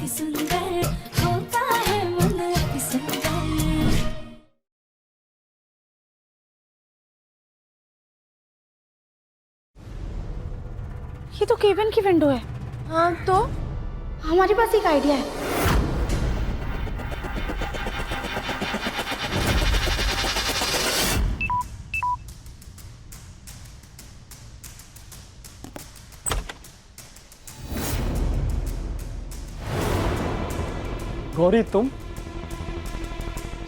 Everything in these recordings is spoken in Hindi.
अति सुंदर होता है मन अति सुंदर। ये तो केबिन की विंडो है। हाँ तो हमारे पास एक आइडिया है। गौरी तुम?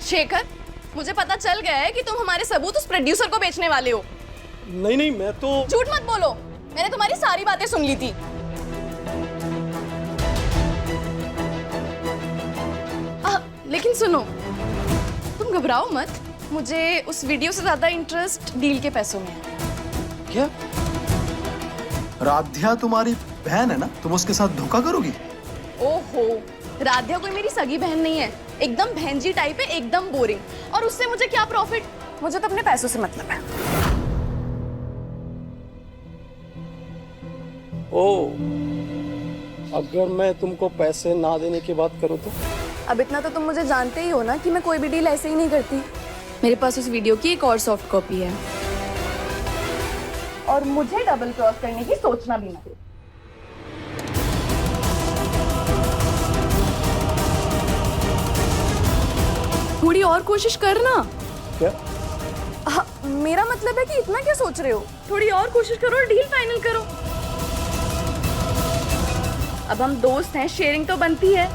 शेखर, मुझे पता चल गया है कि तुम हमारे सबूत उस प्रोड्यूसर को बेचने वाले हो। नहीं नहीं, मैं तो झूठ मत बोलो, मैंने तुम्हारी सारी बातें सुन ली थी। लेकिन सुनो, तुम घबराओ मत, मुझे उस वीडियो से ज्यादा इंटरेस्ट डील के पैसों में है। क्या? राध्या तुम्हारी बहन है ना, तुम उसके साथ धोखा करोगी? ओहो, राध्या कोई मेरी सगी बहन नहीं है, एकदम बहनजी टाइप है, एकदम बोरिंग। और उससे मुझे क्या प्रॉफिट, मुझे तो अपने पैसों से मतलब है। ओ, अगर मैं तुमको पैसे ना देने की बात करूँ तो? अब इतना तो तुम मुझे जानते ही हो ना कि मैं कोई भी डील ऐसे ही नहीं करती। मेरे पास उस वीडियो की एक और सॉफ्ट कॉपी है, और मुझे डबल क्रॉस करने की सोचना भी मत। थोड़ी और कोशिश करना। क्या? मेरा मतलब है कि इतना क्या सोच रहे हो, थोड़ी और कोशिश करो और डील फाइनल करो। अब हम दोस्त हैं, शेयरिंग तो बनती है।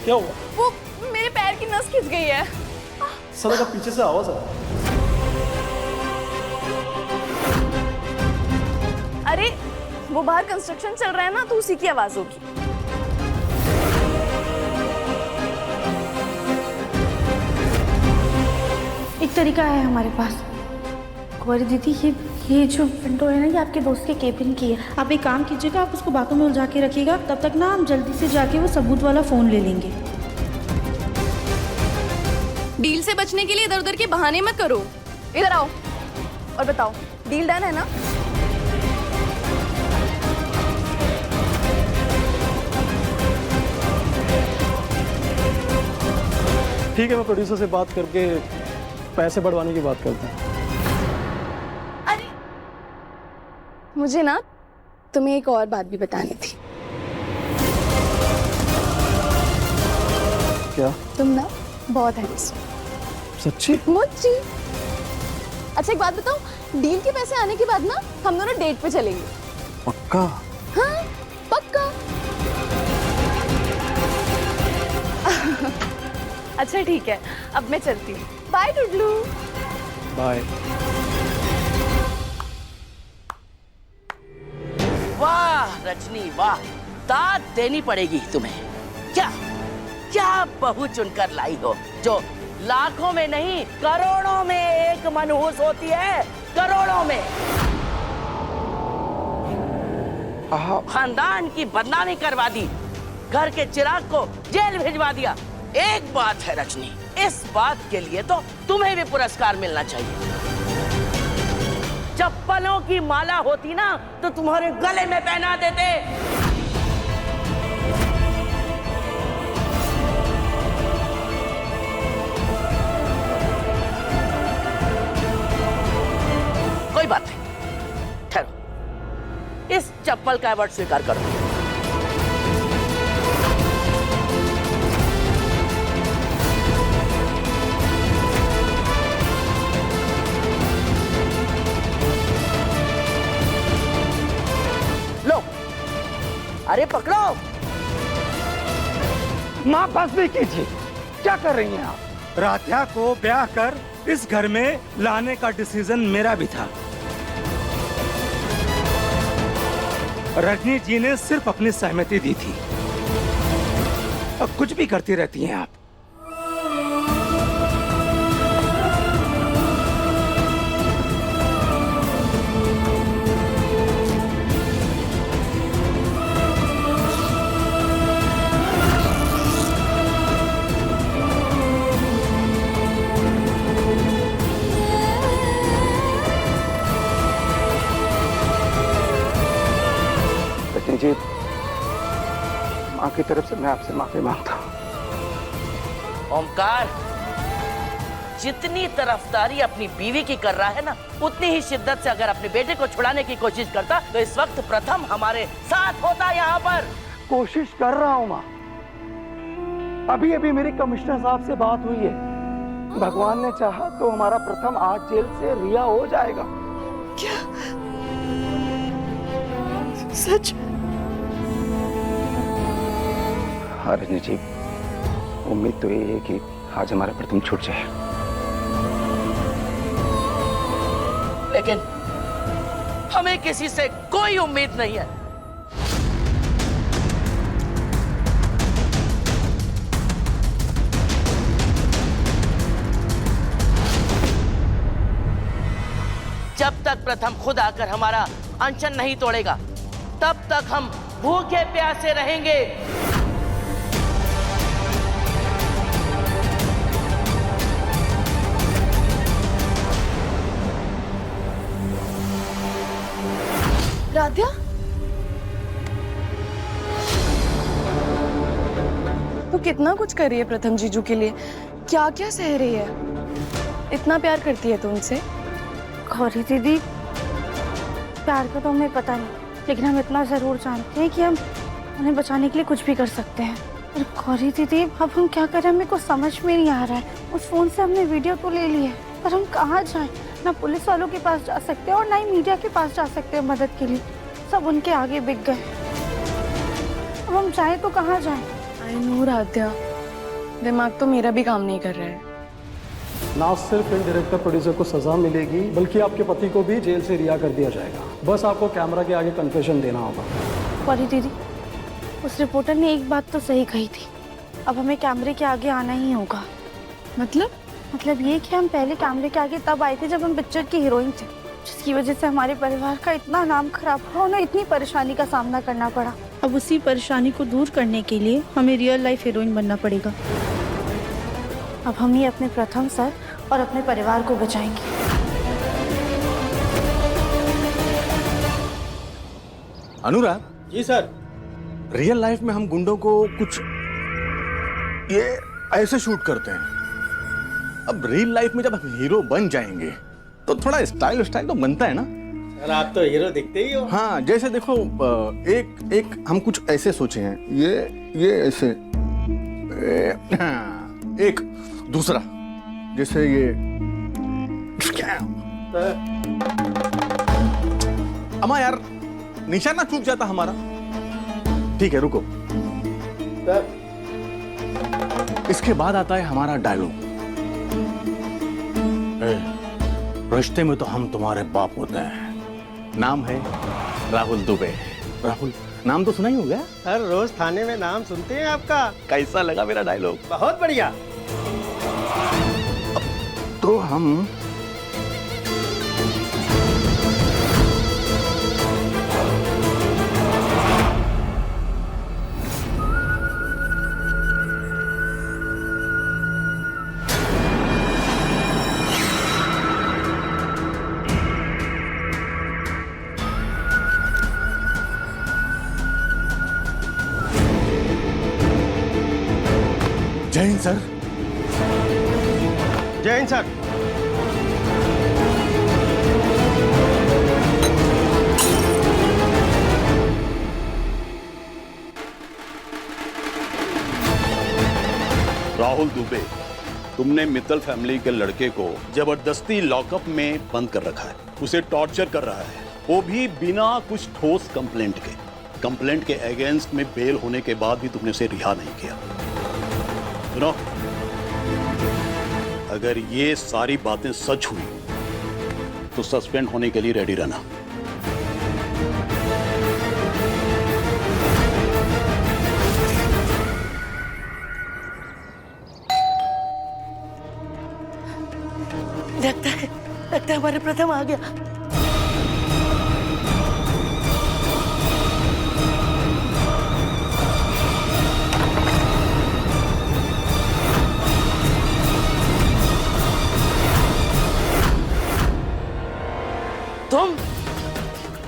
क्या हुआ? वो मेरे पैर की नस खिंच गई है। सदा का पीछे से आवाज आ। अरे वो बाहर कंस्ट्रक्शन चल रहा है ना, तो उसी की आवाज होगी। एक तरीका है हमारे पास। गौरी दीदी, ये जो विंडो है ना, ये आपके दोस्त के केबिन की है। आप एक काम कीजिएगा, आप उसको बातों में उलझा के रखिएगा, तब तक ना हम जल्दी से जाके वो सबूत वाला फोन ले लेंगे। डील से बचने के लिए इधर उधर के बहाने मत करो। इधर आओ और बताओ, डील डन है ना? ठीक है, मैं प्रोड्यूसर से बात करके पैसे बढ़वाने की बात करता हूँ। अरे मुझे ना तुम्हें एक और बात भी बतानी थी। क्या? तुम ना बहुत हैंडसम। सच्ची? मुझे अच्छा एक बात बताओ, डील के पैसे आने के बाद ना हम दोनों डेट पे चलेंगे। पक्का? हाँ पक्का। अच्छा ठीक है, अब मैं चलती हूँ। बाय टुडलू। बाय। वाह रजनी वाह, दाद देनी पड़ेगी तुम्हें। क्या क्या बहू चुनकर लाई हो, जो लाखों में नहीं करोड़ों में एक मनहूस होती है, करोड़ों में। खानदान की बदनामी करवा दी, घर के चिराग को जेल भिजवा दिया। एक बात है रजनी, इस बात के लिए तो तुम्हें भी पुरस्कार मिलना चाहिए। चप्पलों की माला होती ना तो तुम्हारे गले में पहना देते। कोई बात नहीं, ठहरो, इस चप्पल का अवार्ड स्वीकार करो। लो, अरे पकड़ो। माँ बस भी कीजिए, क्या कर रही हैं आप? राध्या को ब्याह कर इस घर में लाने का डिसीजन मेरा भी था। रजनी जी ने सिर्फ अपनी सहमति दी थी। अब कुछ भी करती रहती हैं आप। की तरफ से मैं आपसे माफी मांगता हूँ। ओमकार, जितनी तरफदारी अपनी बीवी की कर रहा है ना, उतनी ही शिद्दत से अगर अपने बेटे को छुड़ाने की कोशिश करता तो इस वक्त प्रथम हमारे साथ होता यहाँ पर। कोशिश कर रहा हूँ माँ। अभी अभी मेरी कमिश्नर साहब से बात हुई है, भगवान ने चाहा तो हमारा प्रथम आज जेल से रिहा हो जाएगा। क्या सच? हाँ रजनी जी, उम्मीद तो यही है कि आज हमारा प्रथम छूट जाए। लेकिन हमें किसी से कोई उम्मीद नहीं है। जब तक प्रथम खुद आकर हमारा अनशन नहीं तोड़ेगा, तब तक हम भूखे प्यासे रहेंगे। राध्या, तो कितना कुछ कर रही है प्रथम जीजू के लिए, क्या क्या सह रही है। इतना प्यार करती है तो उनसे। गौरी दीदी, प्यार का तो हमें पता नहीं, लेकिन हम इतना ज़रूर जानते हैं कि हम उन्हें बचाने के लिए कुछ भी कर सकते हैं। और गौरी दीदी, अब हम क्या करें, हमें कुछ समझ में नहीं आ रहा है। उस फ़ोन से हमने वीडियो तो ले ली है, पर हम कहाँ जाएं? ना पुलिस वालों के पास जा सकते हैं और ना ही मीडिया के पास जा सकते हैं मदद के लिए। सब उनके आगे बिक गए। अब हम जाएं तो कहाँ जाएं? आई नो राध्या, दिमाग तो मेरा भी काम नहीं कर रहा है। ना सिर्फ इन डायरेक्टर प्रोड्यूसर को सजा मिलेगी, बल्कि आपके पति को भी जेल से रिहा कर दिया जाएगा। बस आपको कैमरा के आगे कन्फेशन देना होगा। गौरी दीदी, उस रिपोर्टर ने एक बात तो सही कही थी, अब हमें कैमरे के आगे आना ही होगा। मतलब ये कि हम पहले कैमरे के आगे तब आए थे जब हम पिक्चर की हीरोइन थे, जिसकी वजह से हमारे परिवार का इतना नाम खराब हुआ, उन्हें इतनी परेशानी का सामना करना पड़ा। अब उसी परेशानी को दूर करने के लिए हमें रियल लाइफ हीरोइन बनना पड़ेगा। अब हम ही अपने प्रथम सर और अपने परिवार को बचाएंगे। Anurag ji sir. Real life में हम गुंडों को कुछ ये ऐसे शूट करते हैं। अब रियल लाइफ में जब हम हीरो बन जाएंगे तो थोड़ा स्टाइल तो बनता है ना। सर आप तो हीरो दिखते ही हो। हाँ, जैसे देखो, एक हम कुछ ऐसे सोचे हैं, ये ऐसे, एक दूसरा जैसे ये। अमा यार, निशाना चूक जाता हमारा। ठीक है, रुको। इसके बाद आता है हमारा डायलॉग। रिश्ते में तो हम तुम्हारे बाप होते हैं। नाम है राहुल दुबे। राहुल नाम तो सुना ही होगा। हर रोज थाने में नाम सुनते हैं आपका। कैसा लगा मेरा डायलॉग? बहुत बढ़िया। तो हम जय हिंद सर। जय हिंद सर। राहुल दुबे, तुमने मित्तल फैमिली के लड़के को जबरदस्ती लॉकअप में बंद कर रखा है। उसे टॉर्चर कर रहा है, वो भी बिना कुछ ठोस कंप्लेंट के। कंप्लेंट के अगेंस्ट में बेल होने के बाद भी तुमने उसे रिहा नहीं किया। सुनो, अगर ये सारी बातें सच हुई तो सस्पेंड होने के लिए रेडी रहना। लगता है हमारे प्रथम आ गया।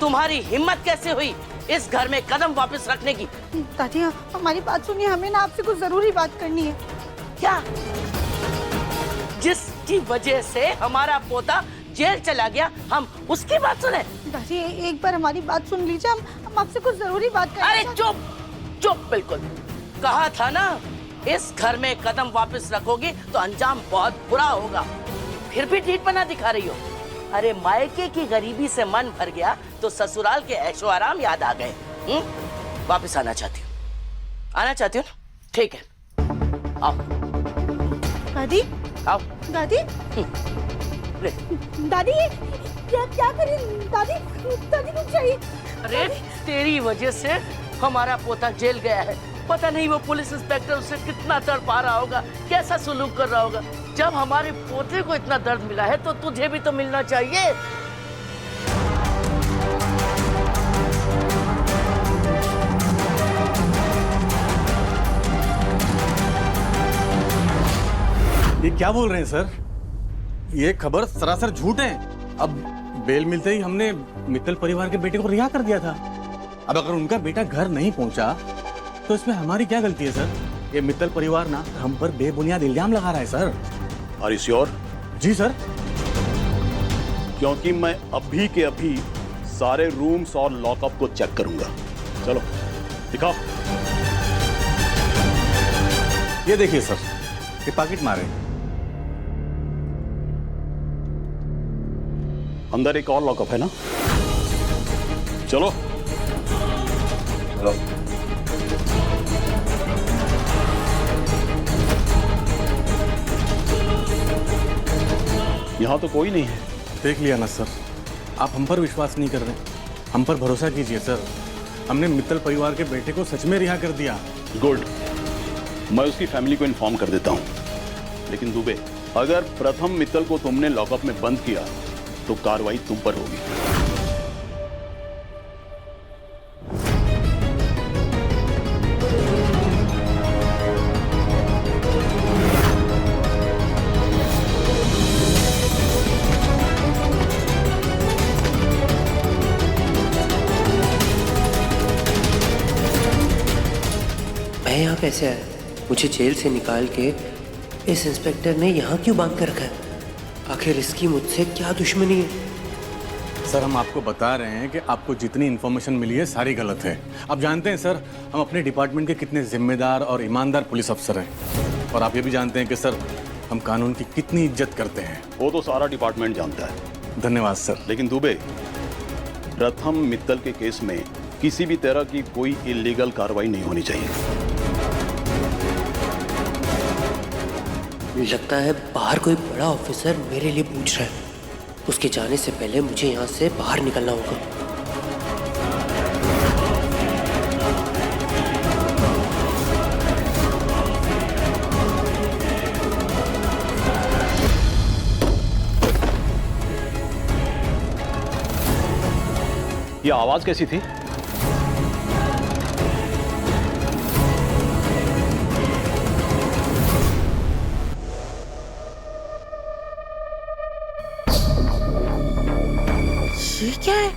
तुम्हारी हिम्मत कैसे हुई इस घर में कदम वापस रखने की। दादी हमारी बात सुनिए, हमें ना आपसे कुछ जरूरी बात करनी है। क्या? जिसकी वजह से हमारा पोता जेल चला गया, हम उसकी बात सुने? दादी एक बार हमारी बात सुन लीजिए, हम आपसे कुछ जरूरी बात करना अरे चुप चुप, बिल्कुल। कहा था ना, इस घर में कदम वापस रखोगे तो अंजाम बहुत बुरा होगा। फिर भी ढीठ बना दिखा रही हो। अरे मायके की गरीबी से मन भर गया तो ससुराल के ऐशो आराम याद आ गए। वापस आना चाहती हूँ, आना चाहती हूँ ना? ठीक है, आओ। दादी आओ। दादी ले। दादी क्या करें दादी? दादी रुक जाइए। अरे तेरी वजह से हमारा पोता जेल गया है। पता नहीं वो पुलिस इंस्पेक्टर उसे कितना तड़पा रहा होगा, कैसा सुलूक कर रहा होगा। जब हमारे पोते को इतना दर्द मिला है तो तुझे भी तो मिलना चाहिए। ये क्या बोल रहे हैं सर? ये खबर सरासर झूठ है। अब बेल मिलते ही हमने मित्तल परिवार के बेटे को रिहा कर दिया था। अब अगर उनका बेटा घर नहीं पहुंचा तो इसमें हमारी क्या गलती है सर? ये मित्तल परिवार ना हम पर बेबुनियाद इल्जाम लगा रहा है सर। Are you sure? जी सर। क्योंकि मैं अभी के अभी सारे रूम्स और लॉकअप को चेक करूंगा। चलो दिखाओ। ये देखिए सर, ये पॉकेट मारे। अंदर एक और लॉकअप है ना? चलो चलो। यहाँ तो कोई नहीं है। देख लिया ना सर, आप हम पर विश्वास नहीं कर रहे। हम पर भरोसा कीजिए सर, हमने मित्तल परिवार के बेटे को सच में रिहा कर दिया। गुड, मैं उसकी फैमिली को इन्फॉर्म कर देता हूँ। लेकिन दुबे, अगर प्रथम मित्तल को तुमने लॉकअप में बंद किया तो कार्रवाई तुम पर होगी। मैं यहाँ कैसे आया? मुझे जेल से निकाल के इस इंस्पेक्टर ने यहाँ क्यों बांध कर रखा है? आखिर इसकी मुझसे क्या दुश्मनी है? सर हम आपको बता रहे हैं कि आपको जितनी इन्फॉर्मेशन मिली है सारी गलत है। आप जानते हैं सर, हम अपने डिपार्टमेंट के कितने जिम्मेदार और ईमानदार पुलिस अफसर हैं। और आप ये भी जानते हैं कि सर हम कानून की कितनी इज्जत करते हैं। वो तो सारा डिपार्टमेंट जानता है। धन्यवाद सर। लेकिन दुबे, प्रथम मित्तल के केस में किसी भी तरह की कोई इलीगल कार्रवाई नहीं होनी चाहिए। लगता है बाहर कोई बड़ा ऑफिसर मेरे लिए पूछ रहा है। उसके जाने से पहले मुझे यहाँ से बाहर निकलना होगा। ये आवाज कैसी थी? ये क्या है?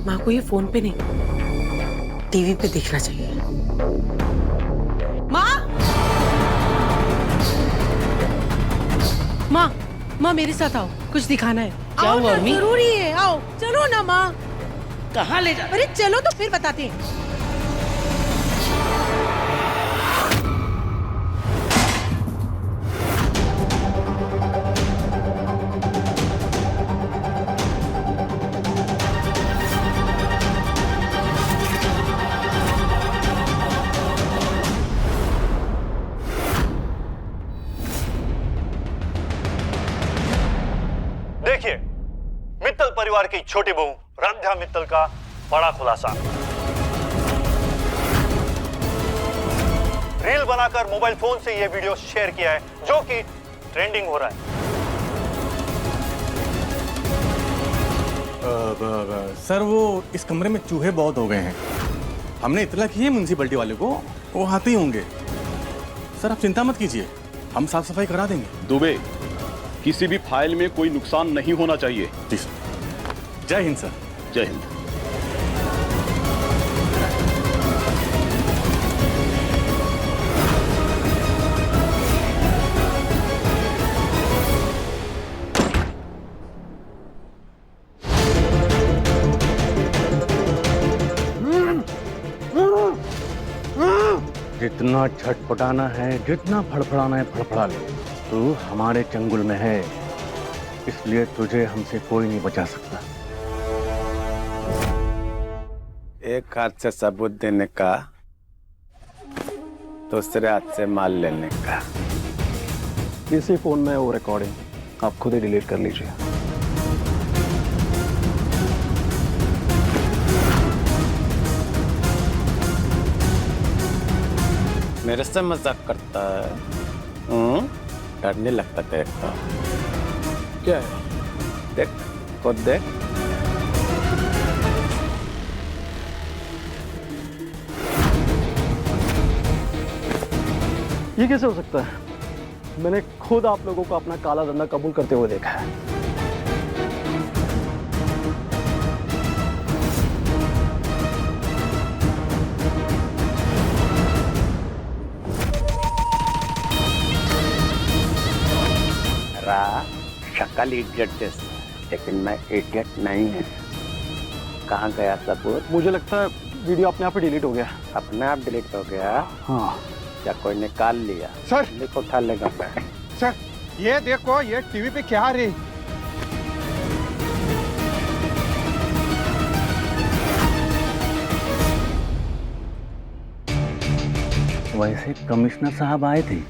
माँ को ये फोन पे नहीं, टीवी पे देखना चाहिए। माँ, माँ, माँ मेरे साथ आओ, कुछ दिखाना है। क्या हुआ अम्मी? जरूरी है, आओ। चलो ना माँ। कहाँ ले जा? अरे चलो तो फिर बताते हैं। देखिए, मित्तल परिवार की छोटी बहू राध्या मित्तल का बड़ा खुलासा। रील बनाकर मोबाइल फोन से यह वीडियो शेयर किया है जो कि ट्रेंडिंग हो रहा है। सर वो इस कमरे में चूहे बहुत हो गए हैं। हमने इतला की है म्युनिसिपैलिटी वाले को, वो आते ही होंगे। सर आप चिंता मत कीजिए, हम साफ सफाई करा देंगे। दुबे, किसी भी फाइल में कोई नुकसान नहीं होना चाहिए। जी सर। जय हिंद सर। जय हिंद। जितना छटपटाना है, जितना फड़फड़ाना है फड़फड़ा ले। तू हमारे चंगुल में है, इसलिए तुझे हमसे कोई नहीं बचा सकता। एक हाथ से सबूत देने का, दूसरे हाथ से माल लेने का। इसी फोन में वो रिकॉर्डिंग आप खुद ही डिलीट कर लीजिए। मेरे से मजाक करता है? डर नहीं लगता तेरे को? क्या है? देख, खुद देख। ये कैसे हो सकता है? मैंने खुद आप लोगों को अपना काला धंधा कबूल करते हुए देखा है। शक्ल इडियट जैसा, लेकिन मैं इडियट नहीं है। कहाँ गया सबूत? मुझे लगता है वीडियो अपने आप ही डिलीट हो गया। अपने आप डिलीट हो गया? हाँ। क्या कोई निकाल लिया? सर देखो, उठा लेगा मैं। सर ये देखो, ये टीवी पे क्या आ रही? वैसे कमिश्नर साहब आए थे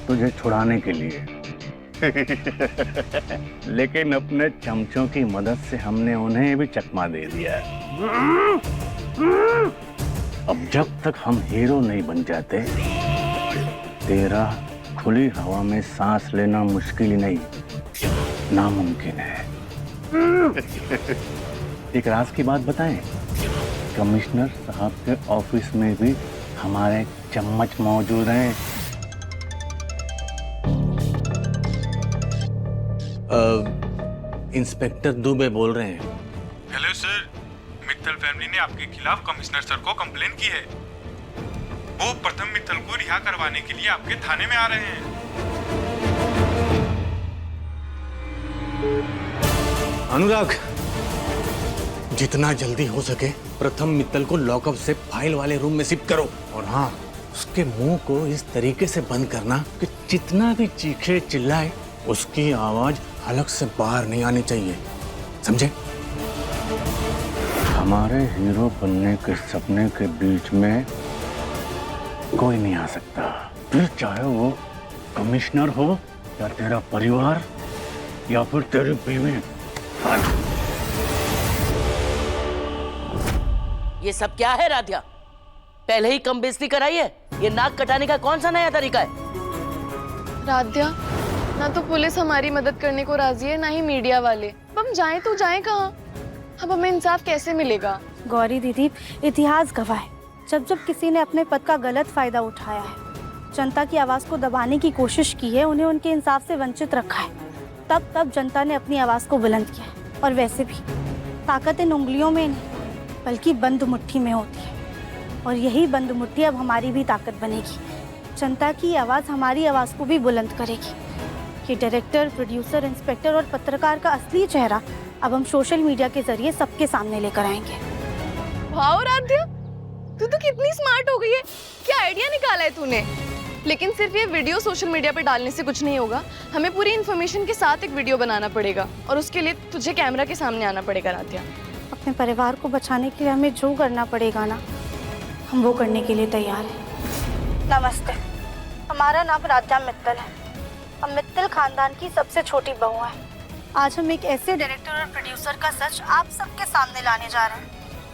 तुझे छुड़ाने के लिए लेकिन अपने चमचों की मदद से हमने उन्हें भी चकमा दे दिया। अब जब तक हम हीरो नहीं बन जाते, तेरा खुली हवा में सांस लेना मुश्किल ही नहीं, नामुमकिन है। एक राज की बात बताएं, कमिश्नर साहब के ऑफिस में भी हमारे चम्मच मौजूद हैं। इंस्पेक्टर दुबे बोल रहे हैं। हेलो सर, मित्तल फैमिली ने आपके खिलाफ कमिश्नर सर को कंप्लेन की है। वो प्रथम मित्तल को रिहा करवाने के लिए आपके थाने में आ रहे हैं। अनुराग, जितना जल्दी हो सके प्रथम मित्तल को लॉकअप से फाइल वाले रूम में शिफ्ट करो। और हाँ, उसके मुंह को इस तरीके से बंद करना कि जितना भी चीखे चिल्लाए उसकी आवाज हलक से बाहर नहीं आनी चाहिए, समझे? हमारे हीरो बनने के सपने के बीच में कोई नहीं आ सकता, फिर चाहे वो कमिश्नर हो या तेरा परिवार या फिर तेरी बीवी। ये सब क्या है राधिया? पहले ही कम बेइज्जती कराई है। ये नाक कटाने का कौन सा नया तरीका है? राध्या, ना तो पुलिस हमारी मदद करने को राजी है, ना ही मीडिया वाले। अब हम जाएं तो जाएं कहाँ? अब हमें इंसाफ कैसे मिलेगा? गौरी दीदी, इतिहास गवाह है, जब जब किसी ने अपने पद का गलत फायदा उठाया है, जनता की आवाज को दबाने की कोशिश की है, उन्हें उनके इंसाफ से वंचित रखा है, तब तब जनता ने अपनी आवाज को बुलंद किया है। और वैसे भी ताकत इन उंगलियों में नहीं, बल्कि बंद मुट्ठी में होती है। और यही बंद मुट्ठी अब हमारी भी ताकत बनेगी। जनता की आवाज हमारी आवाज को भी बुलंद करेगी। कि डायरेक्टर, प्रोड्यूसर, इंस्पेक्टर और पत्रकार का असली चेहरा अब हम सोशल मीडिया के जरिए सबके सामने लेकर आएंगे। वाह राध्या, तू तो कितनी स्मार्ट हो गई है। क्या आइडिया निकाला है तूने? लेकिन सिर्फ ये वीडियो सोशल मीडिया पे डालने से कुछ नहीं होगा। हमें पूरी इन्फॉर्मेशन के साथ एक वीडियो बनाना पड़ेगा और उसके लिए तुझे कैमरा के सामने आना पड़ेगा राध्या। अपने परिवार को बचाने के लिए हमें जो करना पड़ेगा ना, हम वो करने के लिए तैयार हैं। नमस्ते, हमारा नाम राध्या मित्तल है। हम मित्तल खानदान की सबसे छोटी बहू है। आज हम एक ऐसे डायरेक्टर और प्रोड्यूसर का सच आप सबके सामने लाने जा रहे हैं,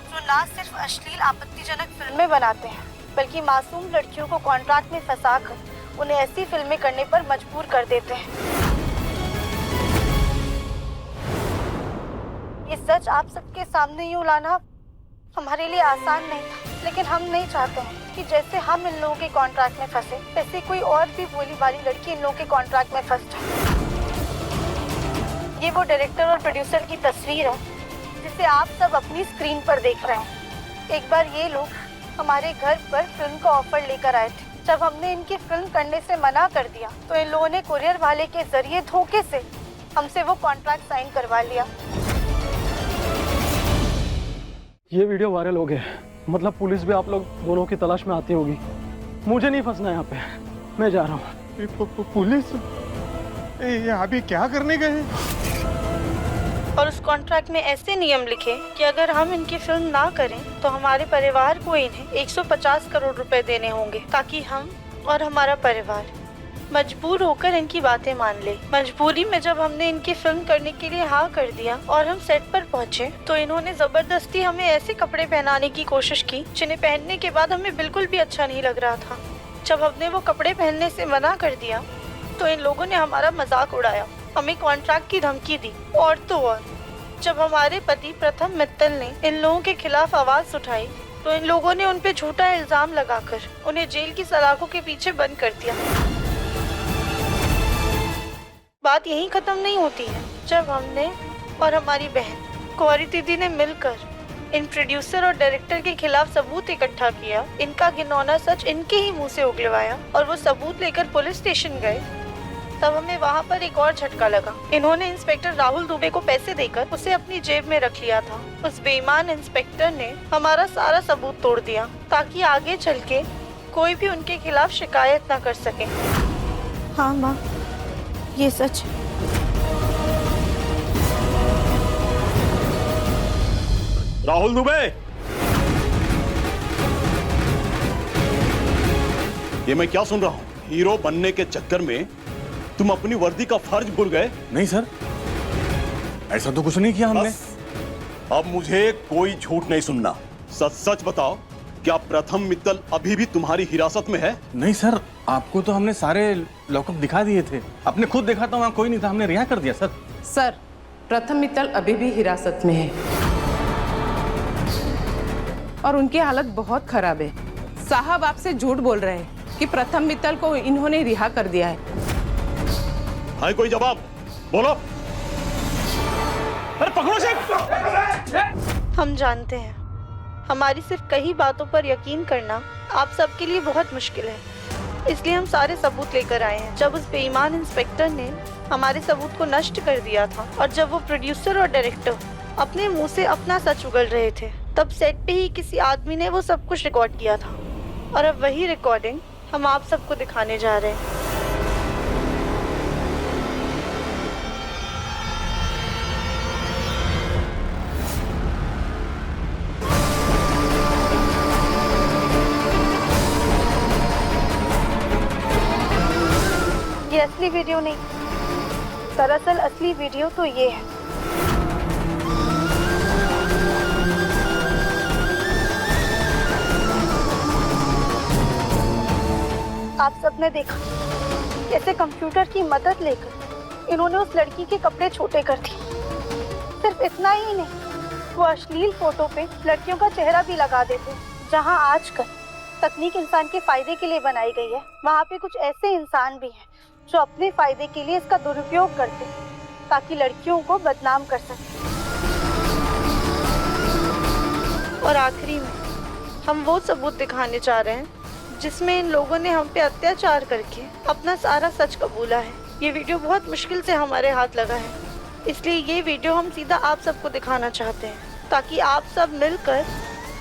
जो ना सिर्फ अश्लील आपत्तिजनक फिल्में बनाते हैं, बल्कि मासूम लड़कियों को कॉन्ट्रैक्ट में फंसाकर उन्हें ऐसी फिल्में करने पर मजबूर कर देते हैं। ये सच आप सबके सामने यूं लाना हमारे लिए आसान नहीं था, लेकिन हम नहीं चाहते हैं कि जैसे हम इन लोगों के कॉन्ट्रैक्ट में फंसे, वैसे कोई और भी भोली भाली लड़की इन लोगों के कॉन्ट्रैक्ट में फंस जाए। ये वो डायरेक्टर और प्रोड्यूसर की तस्वीर है जिसे आप सब अपनी स्क्रीन पर देख रहे हैं। एक बार ये लोग हमारे घर पर फिल्म का ऑफर लेकर आए थे। जब हमने इनकी फिल्म करने से मना कर दिया तो इन लोगों ने कुरियर वाले के जरिए धोखे से हमसे वो कॉन्ट्रैक्ट साइन करवा लिया। ये वीडियो वायरल हो गया, मतलब पुलिस भी आप लोग दोनों की तलाश में आती होगी। मुझे नहीं फंसना यहाँ पे, मैं जा रहा हूँ। पुलिस ये अभी क्या करने गए? और उस कॉन्ट्रैक्ट में ऐसे नियम लिखे कि अगर हम इनकी फिल्म ना करें तो हमारे परिवार को इन्हें 150 करोड़ रुपए देने होंगे, ताकि हम और हमारा परिवार मजबूर होकर इनकी बातें मान ले। मजबूरी में जब हमने इनकी फिल्म करने के लिए हाँ कर दिया और हम सेट पर पहुँचे तो इन्होंने जबरदस्ती हमें ऐसे कपड़े पहनाने की कोशिश की जिन्हें पहनने के बाद हमें बिल्कुल भी अच्छा नहीं लग रहा था। जब हमने वो कपड़े पहनने से मना कर दिया तो इन लोगों ने हमारा मजाक उड़ाया, हमें कॉन्ट्रैक्ट की धमकी दी। और तो और जब हमारे पति प्रथम मित्तल ने इन लोगों के खिलाफ आवाज उठाई तो इन लोगों ने उन पे झूठा इल्जाम लगाकर उन्हें जेल की सलाखों के पीछे बंद कर दिया। बात यहीं खत्म नहीं होती है। जब हमने और हमारी बहन कुंवारी दीदी ने मिलकर इन प्रोड्यूसर और डायरेक्टर के खिलाफ सबूत इकट्ठा किया, इनका घिनौना सच इनके ही मुंह से उगलवाया और वो सबूत लेकर पुलिस स्टेशन गए, तब हमें वहाँ पर एक और झटका लगा। इन्होंने इंस्पेक्टर राहुल दुबे को पैसे देकर उसे अपनी जेब में रख लिया था। उस बेईमान इंस्पेक्टर ने हमारा सारा सबूत तोड़ दिया ताकि आगे चल के कोई भी उनके खिलाफ शिकायत न कर सके। हाँ माँ, ये सच है। राहुल दुबे, ये मैं क्या सुन रहा हूँ? हीरो बनने के चक्कर में तुम अपनी वर्दी का फर्ज भूल गए? नहीं सर, ऐसा तो कुछ नहीं किया हमने। अब मुझे कोई झूठ नहीं सुनना, सच सच बताओ, क्या प्रथम मित्तल अभी भी तुम्हारी हिरासत में है? नहीं सर, आपको तो हमने सारे लॉकअप दिखा दिए थे, आपने खुद देखा था वहाँ कोई नहीं था, हमने रिहा कर दिया सर। सर, प्रथम मित्तल अभी भी हिरासत में है और उनकी हालत बहुत खराब है। साहब आपसे झूठ बोल रहे हैं कि प्रथम मित्तल को इन्होंने रिहा कर दिया है। हाय, कोई जवाब बोलो। अरे पकड़ो से। हम जानते हैं हमारी सिर्फ कई बातों पर यकीन करना आप सबके लिए बहुत मुश्किल है, इसलिए हम सारे सबूत लेकर आए हैं। जब उस बेईमान इंस्पेक्टर ने हमारे सबूत को नष्ट कर दिया था और जब वो प्रोड्यूसर और डायरेक्टर अपने मुंह से अपना सच उगल रहे थे, तब सेट पे ही किसी आदमी ने वो सब कुछ रिकॉर्ड किया था और अब वही रिकॉर्डिंग हम आप सबको दिखाने जा रहे हैं। ये असली वीडियो नहीं, दरअसल असली वीडियो तो ये है। आप सबने देखा कैसे कंप्यूटर की मदद लेकर इन्होंने उस लड़की के कपड़े छोटे कर दिए। सिर्फ इतना ही नहीं, वो अश्लील फोटो पे लड़कियों का चेहरा भी लगा देते। जहां आजकल तकनीक इंसान के फायदे के लिए बनाई गई है, वहाँ पे कुछ ऐसे इंसान भी हैं जो अपने फायदे के लिए इसका दुरुपयोग करते ताकि लड़कियों को बदनाम कर सके। और आखिरी में हम वो सबूत दिखाने जा रहे हैं जिसमें इन लोगों ने हम पे अत्याचार करके अपना सारा सच कबूला है। ये वीडियो बहुत मुश्किल से हमारे हाथ लगा है, इसलिए ये वीडियो हम सीधा आप सबको दिखाना चाहते हैं ताकि आप सब मिलकर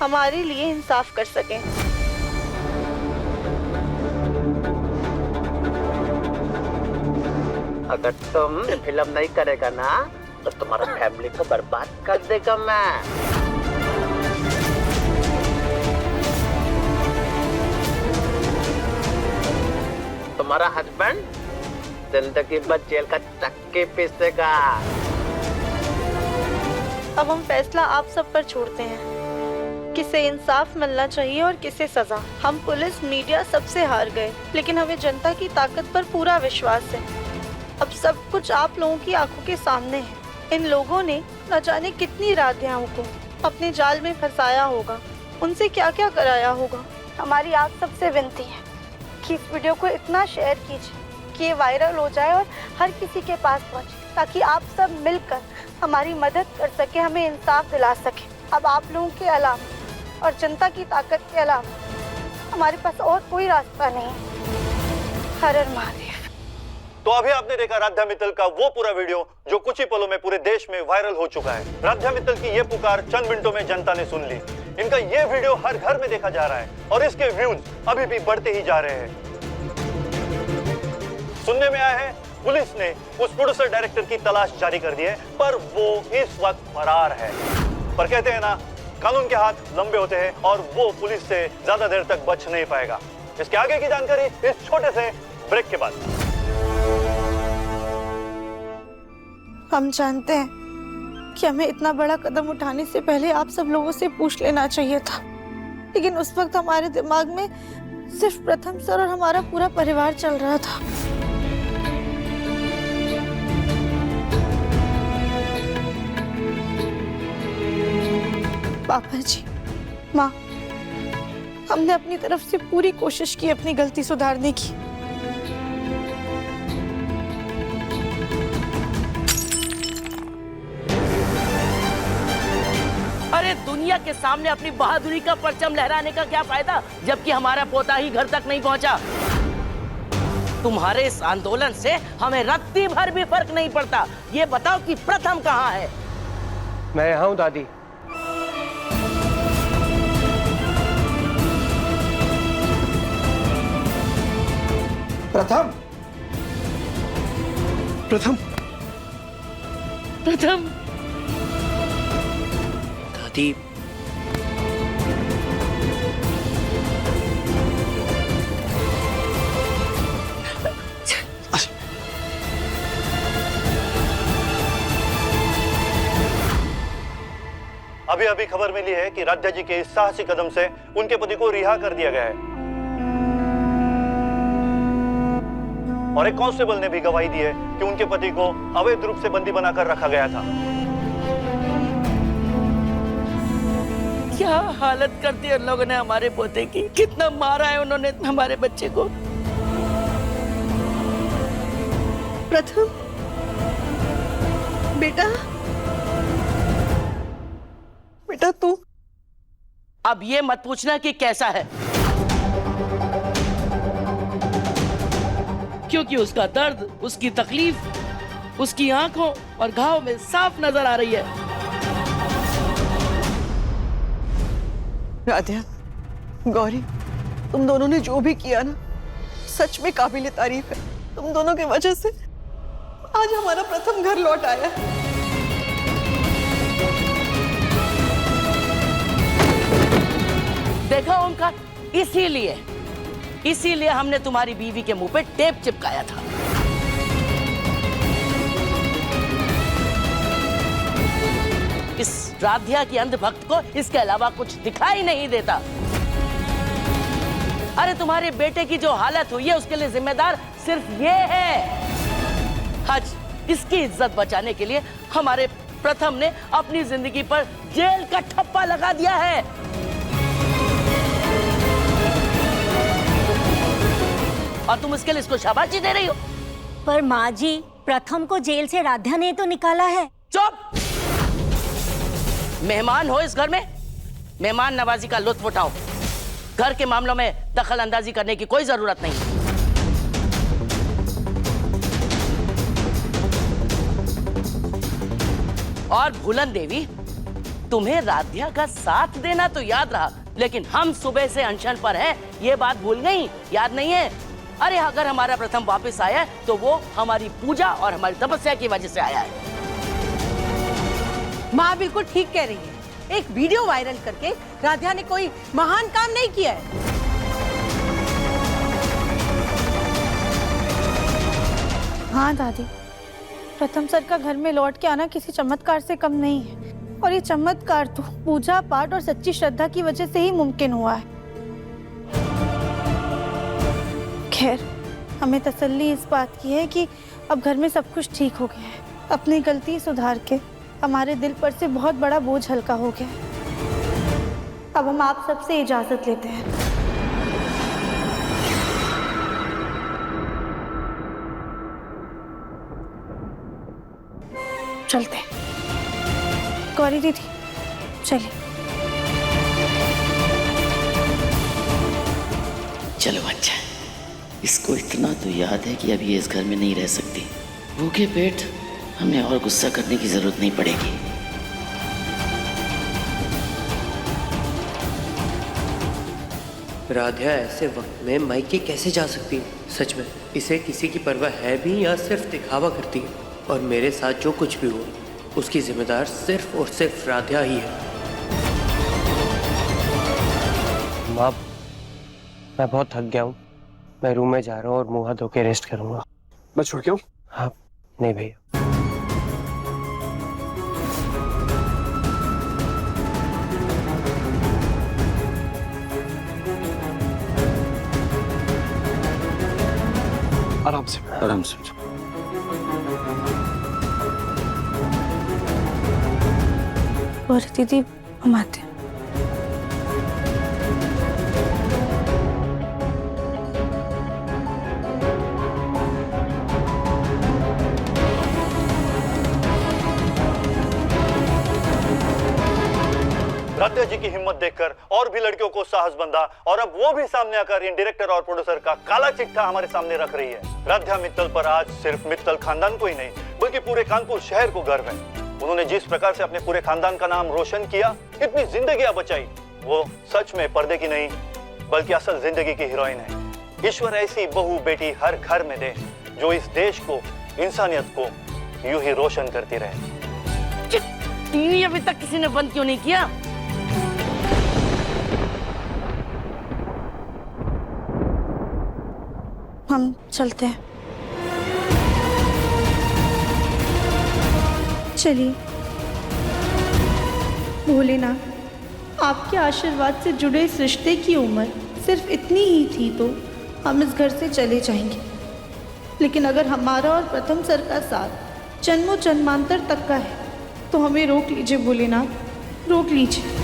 हमारे लिए इंसाफ कर सकें। अगर तुम फिल्म नहीं करेगा ना तो तुम्हारा फैमिली को बर्बाद कर देगा मैं। तुम्हारा हस्बैंड जिंदगी भर जेल का चक्की पीसेगा। अब हम फैसला आप सब पर छोड़ते हैं, किसे इंसाफ मिलना चाहिए और किसे सजा। हम पुलिस, मीडिया सबसे हार गए, लेकिन हमें जनता की ताकत पर पूरा विश्वास है। अब सब कुछ आप लोगों की आंखों के सामने है। इन लोगों ने न जाने कितनी राधियाओं को अपने जाल में फंसाया होगा, उनसे क्या क्या कराया होगा। हमारी आप सबसे विनती है कि इस वीडियो को इतना शेयर कीजिए कि ये वायरल हो जाए और हर किसी के पास पहुंचे, ताकि आप सब मिलकर हमारी मदद कर सके, हमें इंसाफ दिला सके। अब आप लोगों के अलावा और जनता की ताकत के अलावा हमारे पास और कोई रास्ता नहीं है। हर हर महादेव। तो अभी आपने देखा राध्या मित्तल का वो पूरा वीडियो जो कुछ ही पलों में पूरे देश में वायरल हो चुका है। राध्या मित्तल की ये पुकार चंद मिनटों में जनता ने सुन ली। इनका ये वीडियो हर घर में देखा जा रहा है और इसके व्यूज अभी भी बढ़ते ही जा रहे हैं। सुनने में आया है पुलिस ने उस प्रोड्यूसर डायरेक्टर की तलाश जारी कर दी है, पर वो इस वक्त फरार है। पर कहते हैं ना, कानून के हाथ लंबे होते हैं और वो पुलिस से ज्यादा देर तक बच नहीं पाएगा। इसके आगे की जानकारी इस छोटे से ब्रेक के बाद। हम जानते हैं कि हमें इतना बड़ा कदम उठाने से पहले आप सब लोगों से पूछ लेना चाहिए था, लेकिन उस वक्त हमारे दिमाग में सिर्फ प्रथम सर और हमारा पूरा परिवार चल रहा था। पापा जी, माँ, हमने अपनी तरफ से पूरी कोशिश की अपनी गलती सुधारने की। अरे दुनिया के सामने अपनी बहादुरी का परचम लहराने का क्या फायदा, जबकि हमारा पोता ही घर तक नहीं पहुंचा। तुम्हारे इस आंदोलन से हमें रत्ती भर भी फर्क नहीं पड़ता। ये बताओ कि प्रथम कहाँ है? मैं यहाँ हूँ दादी। प्रथम, प्रथम, प्रथम। दादी, अभी अभी खबर मिली है कि राध्या जी के इस साहसी कदम से उनके पति को रिहा कर दिया गया है और एक कांस्टेबल ने भी गवाही दी है कि उनके पति को अवैध रूप से बंदी बनाकर रखा गया था। क्या हालत कर दी उन लोगों ने हमारे पोते की, कितना मारा है उन्होंने हमारे बच्चे को। प्रथम बेटा, बेटा तू। अब ये मत पूछना कि कैसा है, क्योंकि उसका दर्द, उसकी तकलीफ उसकी आंखों और घाव में साफ नजर आ रही है। राध्या, गौरी, तुम दोनों ने जो भी किया ना, सच में काबिल तारीफ है। तुम दोनों की वजह से आज हमारा प्रथम घर लौट आया। देखा ओमकार, इसीलिए हमने तुम्हारी बीवी के मुंह पे टेप चिपकाया था। इस राध्या की अंधभक्त को इसके अलावा कुछ दिखाई नहीं देता। अरे तुम्हारे बेटे की जो हालत हुई है उसके लिए जिम्मेदार सिर्फ ये है। आज इसकी इज्जत बचाने के लिए हमारे प्रथम ने अपनी जिंदगी पर जेल का ठप्पा लगा दिया है। और तुम इसके लिए इसको शाबाशी दे रही हो। पर माँ जी, प्रथम को जेल से राध्या ने तो निकाला है। चुप! मेहमान हो इस घर में, मेहमान नवाजी का लुत्फ उठाओ। घर के मामलों में दखल अंदाजी करने की कोई जरूरत नहीं। और भूलन देवी, तुम्हें राध्या का साथ देना तो याद रहा, लेकिन हम सुबह से अनशन पर हैं, ये बात भूल गई? याद नहीं है? अरे अगर हमारा प्रथम वापस आया है तो वो हमारी पूजा और हमारी तपस्या की वजह से आया है। माँ बिल्कुल ठीक कह रही है। एक वीडियो वायरल करके राध्या ने कोई महान काम नहीं किया है। हाँ दादी, प्रथम सर का घर में लौट के आना किसी चमत्कार से कम नहीं है, और ये चमत्कार तो पूजा पाठ और सच्ची श्रद्धा की वजह से ही मुमकिन हुआ है। खैर, हमें तसल्ली इस बात की है कि अब घर में सब कुछ ठीक हो गया है। अपनी गलती सुधार के हमारे दिल पर से बहुत बड़ा बोझ हल्का हो गया है। अब हम आप सबसे इजाजत लेते हैं। चलते हैं। गौरी दीदी चलिए। चलो बच्चा, इसको इतना तो याद है कि अब ये इस घर में नहीं रह सकती। भूखे पेट हमें और गुस्सा करने की जरूरत नहीं पड़ेगी। राध्या ऐसे वक्त में मायके कैसे जा सकती है? सच में इसे किसी की परवाह है भी या सिर्फ दिखावा करती है? और मेरे साथ जो कुछ भी हो उसकी जिम्मेदार सिर्फ और सिर्फ राध्या ही है। माँ, मैं बहुत थक गया हूँ, मैं रूम में जा रहा हूँ और मुँह हाथ धो के रेस्ट करूँगा। मैं छोड़ के आऊँ? हाँ। नहीं भैया। आराम से, आराम से। गौरी दीदी हम आते हैं। राध्या जी की हिम्मत देखकर और भी लड़कियों को साहस बंधा और अब वो भी सामने आकर इन डायरेक्टर और प्रोड्यूसर का काला चिट्ठा हमारे सामने रख रही है। राध्या मित्तल पर आज सिर्फ मित्तल खानदान को ही नहीं बल्कि पूरे कानपुर शहर को गर्व है। उन्होंने जिस प्रकार से अपने पूरे खानदान का नाम रोशन किया, इतनी जिंदगियां बचाई, वो सच में पर्दे की नहीं बल्कि असल जिंदगी की हीरोइन है। ईश्वर ऐसी बहू बेटी हर घर में दे जो इस देश को, इंसानियत को यूं ही रोशन करती रहे। टीवी अभी तक किसी ने बंद क्यों नहीं किया? हम चलते हैं। चलिए। भोलेनाथ, आपके आशीर्वाद से जुड़े इस रिश्ते की उम्र सिर्फ इतनी ही थी तो हम इस घर से चले जाएंगे, लेकिन अगर हमारा और प्रथम सर का साथ जन्मों जन्मांतर तक का है तो हमें रोक लीजिए भोलेनाथ, रोक लीजिए।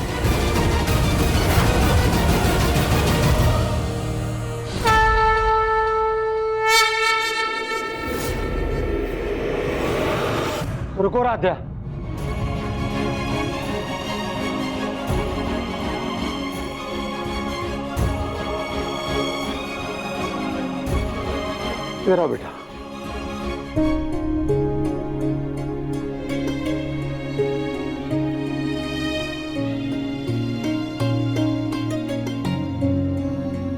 रुको राध्या, तेरा बेटा।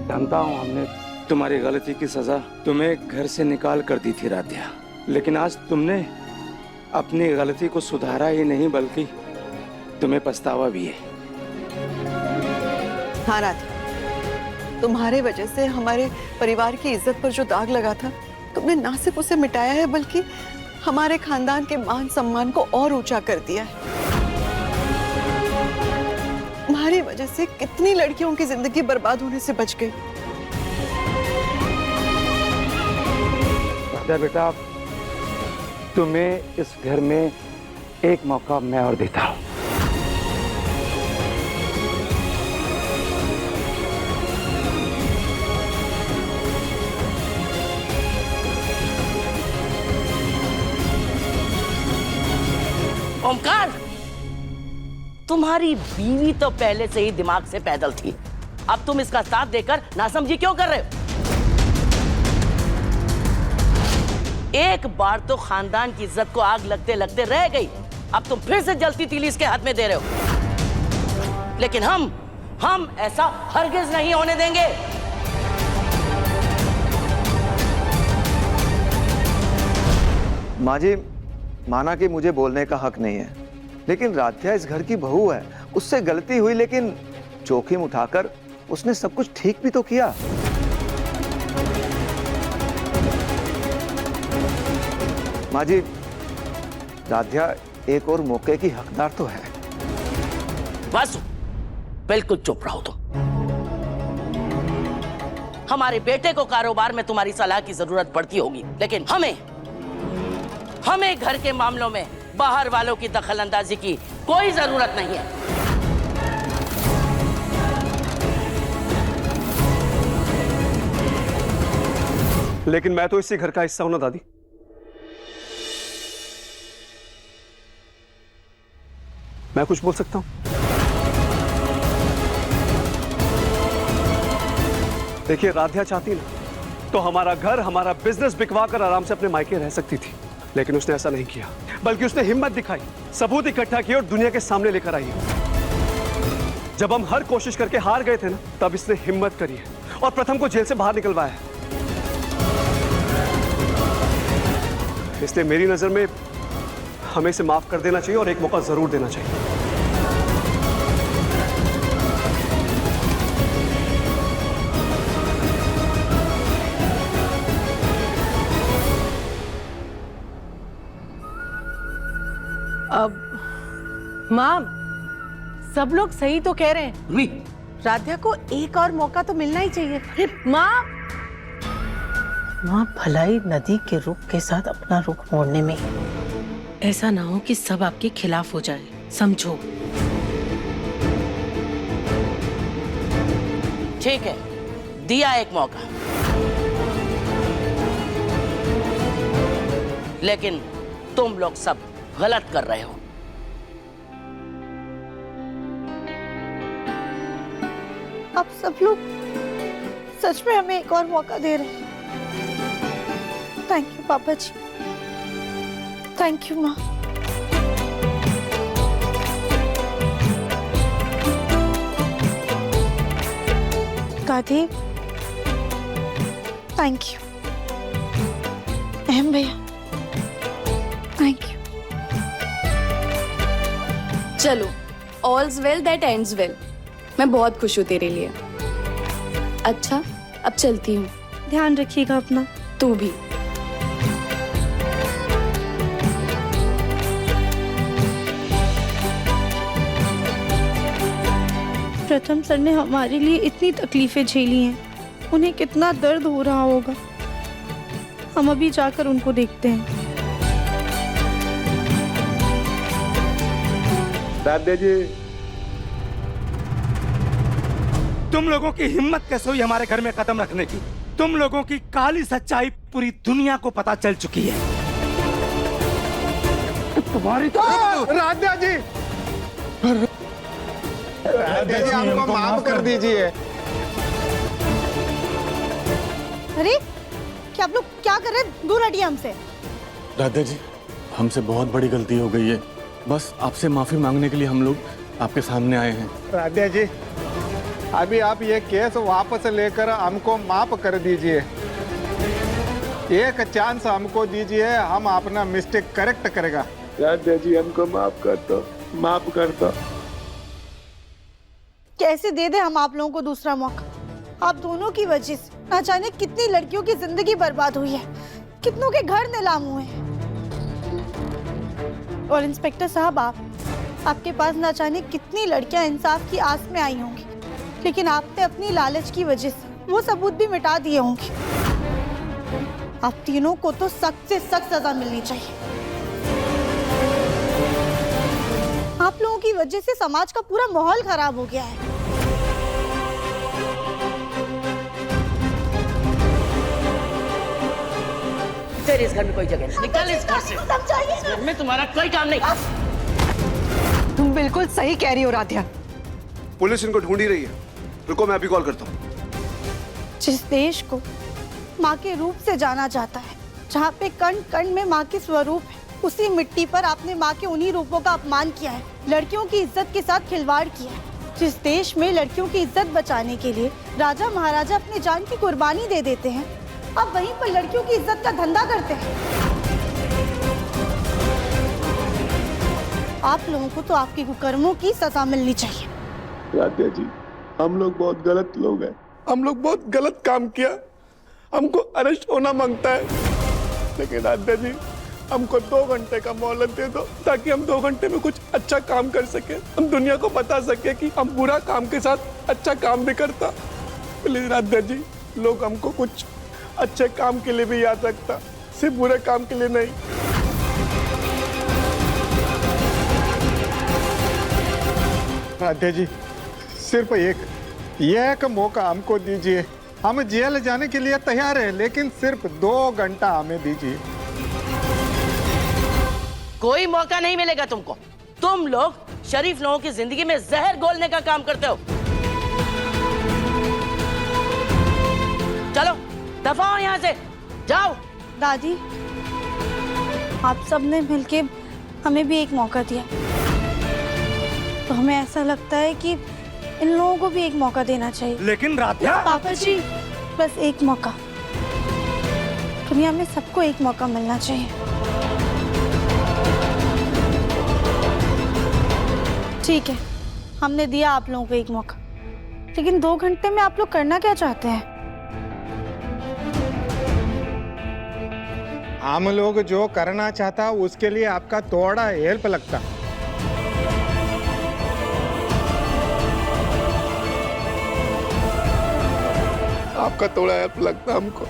जानता हूं हमने तुम्हारी गलती की सजा तुम्हें घर से निकाल कर दी थी राध्या, लेकिन आज तुमने अपनी गलती को सुधारा ही नहीं बल्कि तुम्हें पछतावा भी है। हाँ राधा, तुम्हारे वजह से हमारे परिवार की इज्जत पर जो दाग लगा था, तुमने ना सिर्फ उसे मिटाया है बल्कि हमारे खानदान के मान सम्मान को और ऊंचा कर दिया है। तुम्हारी वजह से कितनी लड़कियों की जिंदगी बर्बाद होने से बच गई। राधा बेटा, तुम्हें इस घर में एक मौका मैं और देता हूं। ओमकार, तुम्हारी बीवी तो पहले से ही दिमाग से पैदल थी, अब तुम इसका साथ देकर नासमझी क्यों कर रहे हो? एक बार तो खानदान की इज्जत को आग लगते लगते रह गई, अब तुम फिर से जलती तीली इसके हाथ में दे रहे हो। लेकिन हम ऐसा हरगिज नहीं होने देंगे। माँ जी, माना कि मुझे बोलने का हक नहीं है, लेकिन राध्या इस घर की बहू है, उससे गलती हुई लेकिन जोखिम उठाकर उसने सब कुछ ठीक भी तो किया। माँ जी, राध्या एक और मौके की हकदार तो है। बस बिल्कुल चुप रहो तुम। हमारे बेटे को कारोबार में तुम्हारी सलाह की जरूरत पड़ती होगी, लेकिन हमें घर के मामलों में बाहर वालों की दखलंदाजी की कोई जरूरत नहीं है। लेकिन मैं तो इसी घर का हिस्सा हूं ना दादी। मैं कुछ बोल सकता हूँ? देखिए, राध्या चाहती ना तो हमारा घर, हमारा बिजनेस बिकवा कर आराम से अपने मायके रह सकती थी, लेकिन उसने ऐसा नहीं किया, बल्कि उसने हिम्मत दिखाई, सबूत इकट्ठा किए और दुनिया के सामने लेकर आई है। जब हम हर कोशिश करके हार गए थे ना, तब इसने हिम्मत करी है और प्रथम को जेल से बाहर निकलवाया है। इसलिए मेरी नजर में हमें इसे माफ कर देना चाहिए और एक मौका जरूर देना चाहिए। अब माँ, सब लोग सही तो कह रहे हैं, राध्या को एक और मौका तो मिलना ही चाहिए। माँ भलाई नदी के रुख के साथ अपना रुख मोड़ने में, ऐसा ना हो कि सब आपके खिलाफ हो जाए, समझो। ठीक है, दिया एक मौका, लेकिन तुम लोग सब गलत कर रहे हो। आप सब लोग सच में हमें एक और मौका दे रहे हैं। थैंक यू पापा जी, थैंक यू माँ। दादी, थैंक यू। अहम भैया, थैंक यू। चलो, ऑल्स वेल दैट एंड्स वेल। मैं बहुत खुश हूँ तेरे लिए। अच्छा, अब चलती हूँ। ध्यान रखिएगा अपना। तू भी। प्रथम सर ने हमारे लिए इतनी तकलीफें झेली हैं, उन्हें कितना दर्द हो रहा होगा। हम अभी जाकर उनको देखते हैं। दादा जी, तुम लोगों की हिम्मत कैसे हुई हमारे घर में कदम रखने की? तुम लोगों की काली सच्चाई पूरी दुनिया को पता चल चुकी है। तुम्हारी तो राध्या जी, राध्या जी हमको माफ कर दीजिए। अरे क्या आप लोग क्या कर रहे हैं? दूर हटिए हमसे। राध्या जी, हमसे बहुत बड़ी गलती हो गई है, बस आपसे माफी मांगने के लिए हम लोग आपके सामने आए हैं। राध्या जी, अभी आप ये केस वापस लेकर हमको माफ कर दीजिए। एक चांस हमको दीजिए, हम अपना मिस्टेक करेक्ट करेगा। राध्या जी, हमको माफ कर दो, माफ कर दो। कैसे दे दे हम आप लोगों को दूसरा मौका? आप दोनों की वजह से ना जाने कितनी लड़कियों की जिंदगी बर्बाद हुई है, कितनों के घर नीलाम हुए हैं। और इंस्पेक्टर साहब, आपके पास ना जाने कितनी लड़कियां इंसाफ की आस में आई होंगी, लेकिन आपने अपनी लालच की वजह से वो सबूत भी मिटा दिए होंगे। आप तीनों को तो सख्त से सख्त सजा मिलनी चाहिए। आप लोगों की वजह से समाज का पूरा माहौल खराब हो गया है। तेरे इस घर में कोई जगह नहीं, निकल इस घर से। इस घर में तुम्हारा कोई काम नहीं। तुम बिल्कुल सही कह रही हो राध्या। पुलिस इनको ढूंढ ही रही है, रुको मैं अभी कॉल करता हूँ। जिस देश को माँ के रूप से जाना जाता है, जहाँ पे कण कण में माँ के स्वरूप है, उसी मिट्टी पर आपने माँ के उन्हीं रूपों का अपमान किया है, लड़कियों की इज्जत के साथ खिलवाड़ किया है। जिस देश में लड़कियों की इज्जत बचाने के लिए राजा महाराजा अपनी जान की कुर्बानी दे देते हैं, अब वहीं पर लड़कियों की इज्जत का धंधा करते हैं। आप लोगों को तो आपके कुकर्मों की सजा मिलनी चाहिए। राध्या जी, हम लोग बहुत गलत लोग हैं, हम लोग बहुत गलत काम किया, हमको अरेस्ट होना मांगता है, लेकिन राध्या जी हमको 2 घंटे का मोहलत दे दो, ताकि हम 2 घंटे में कुछ अच्छा काम कर सके, हम दुनिया को बता सके कि हम बुरा काम के साथ अच्छा काम भी करता। प्लीज राध्या जी, लोग हमको कुछ अच्छे काम के लिए भी याद रखता, सिर्फ बुरे काम के लिए नहीं। राध्या जी, सिर्फ एक मौका हमको दीजिए। हम जेल जाने के लिए तैयार हैं, लेकिन सिर्फ 2 घंटा हमें दीजिए। कोई मौका नहीं मिलेगा तुमको। तुम लोग शरीफ लोगों की जिंदगी में जहर घोलने का काम करते हो। चलो दफा हो यहाँ से, जाओ। दादी, आप सबने मिलके हमें भी एक मौका दिया, तो हमें ऐसा लगता है कि इन लोगों को भी एक मौका देना चाहिए। लेकिन राध्या, पापा जी, बस एक मौका। दुनिया में सबको एक मौका मिलना चाहिए। ठीक है, हमने दिया आप लोगों को एक मौका, लेकिन 2 घंटे में आप लोग करना क्या चाहते हैं? हम लोग जो करना चाहता उसके लिए आपका थोड़ा हेल्प लगता। आपका थोड़ा हेल्प लगता हमको।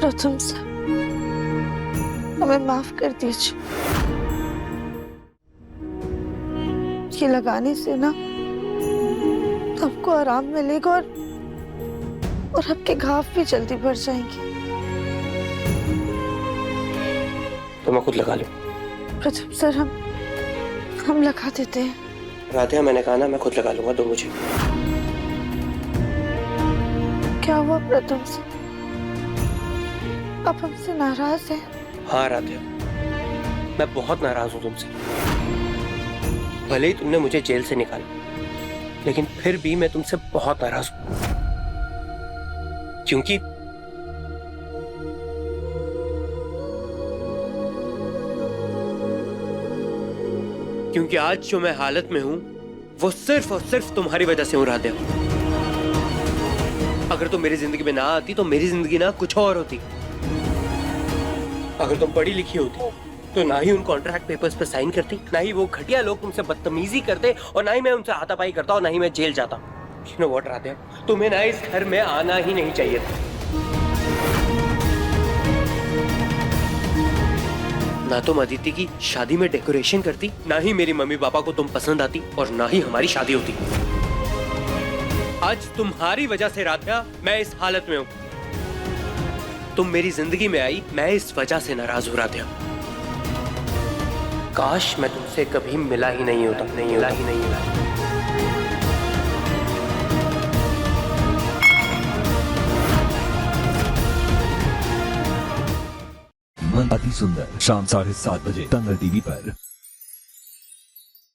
प्रथम सर, हमें माफ कर दीजिए। ये लगाने से ना आपको आराम मिलेगा और आपके घाव भी जल्दी भर जाएंगे। तो मैं खुद लगा लूं। प्रथम सर, हम लगा देते हैं। राधिया, मैंने कहा ना मैं खुद लगा लूंगा, दो मुझे। क्या हुआ प्रथम सर, आप हमसे नाराज हैं? हाँ राधिया, मैं बहुत नाराज हूँ तुमसे। भले ही तुमने मुझे जेल से निकाला, लेकिन फिर भी मैं तुमसे बहुत नाराज हूँ। क्योंकि आज जो मैं हालत में हूं वो सिर्फ और सिर्फ तुम्हारी वजह से हूं राधिया। अगर तुम मेरी जिंदगी में ना आती तो मेरी जिंदगी ना कुछ और होती। अगर तुम पढ़ी लिखी होती तो ना ही उन कॉन्ट्रैक्ट पेपर्स पे साइन करती, ना ही वो घटिया लोग तुमसे बदतमीजी करते, और ना ही मैं उनसे हाथापाई करता और ना ही मैं जेल जाता। You know what राधिया, तुम्हें ना इस घर में आना ही नहीं चाहिए था। ना तुम अदिति की शादी में डेकोरेशन करती, ना ही मेरी मम्मी पापा को तुम पसंद आती, और ना ही हमारी शादी होती। आज तुम्हारी वजह से राधिया मैं इस हालत में हूं। तुम मेरी जिंदगी में आई, मैं इस वजह से नाराज हूं राधिया। काश मैं तुमसे कभी मिला ही नहीं होता, मिला ही नहीं मिला। मन अति सुंदर, शाम 7:30 बजे दंगल टीवी पर।